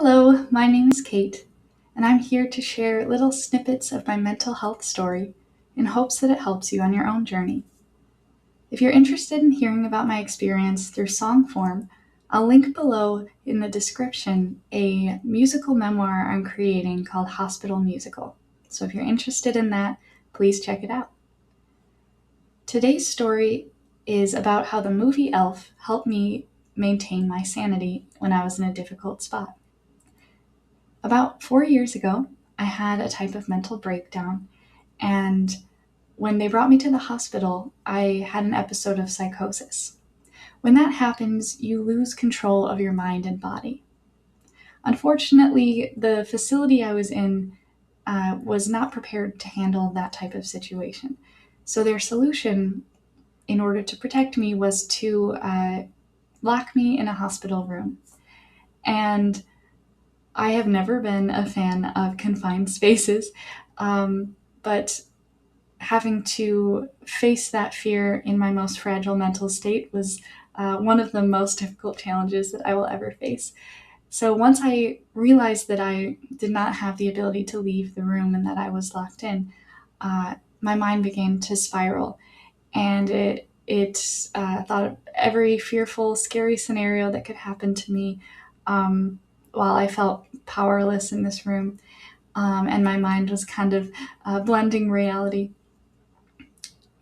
Hello, my name is Kate, and I'm here to share little snippets of my mental health story in hopes that it helps you on your own journey. If you're interested in hearing about my experience through song form, I'll link below in the description a musical memoir I'm creating called Hospital Musical. So if you're interested in that, please check it out. Today's story is about how the movie Elf helped me maintain my sanity when I was in a difficult spot. About 4 years ago, I had a type of mental breakdown, and when they brought me to the hospital, I had an episode of psychosis. When that happens, you lose control of your mind and body. Unfortunately, the facility I was in was not prepared to handle that type of situation. So their solution, in order to protect me, was to lock me in a hospital room. And I have never been a fan of confined spaces, but having to face that fear in my most fragile mental state was one of the most difficult challenges that I will ever face. So once I realized that I did not have the ability to leave the room and that I was locked in, my mind began to spiral, and it thought of every fearful, scary scenario that could happen to me. While I felt powerless in this room, and my mind was kind of blending reality.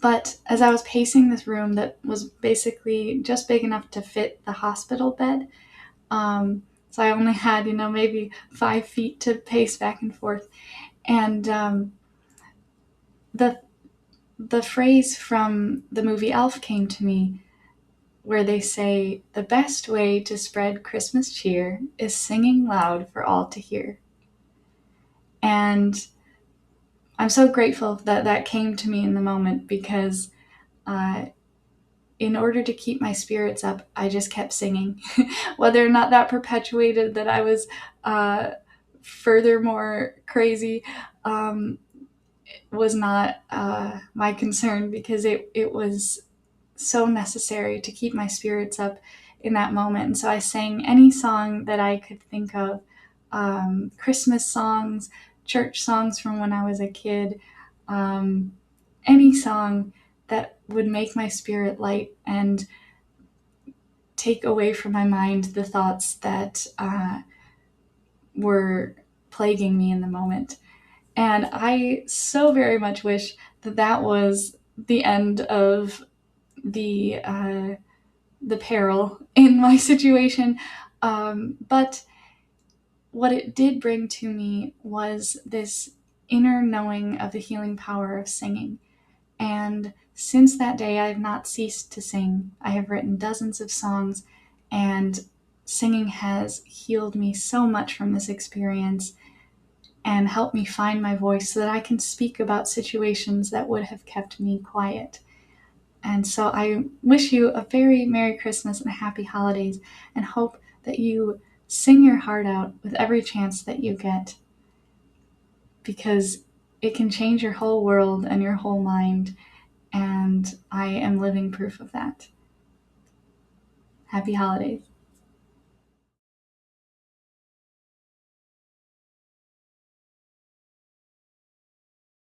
But as I was pacing this room that was basically just big enough to fit the hospital bed, so I only had, maybe 5 feet to pace back and forth. And the phrase from the movie Elf came to me, where they say, "The best way to spread Christmas cheer is singing loud for all to hear." And I'm so grateful that that came to me in the moment, because in order to keep my spirits up, I just kept singing. Whether or not that perpetuated that I was furthermore crazy was not my concern, because it was so necessary to keep my spirits up in that moment. And so I sang any song that I could think of, Christmas songs, church songs from when I was a kid, any song that would make my spirit light and take away from my mind the thoughts that were plaguing me in the moment. And I so very much wish that that was the end of the peril in my situation. But what it did bring to me was this inner knowing of the healing power of singing. And since that day, I have not ceased to sing. I have written dozens of songs, and singing has healed me so much from this experience and helped me find my voice so that I can speak about situations that would have kept me quiet. And so I wish you a very Merry Christmas and a Happy Holidays, and hope that you sing your heart out with every chance that you get, because it can change your whole world and your whole mind, and I am living proof of that. Happy Holidays.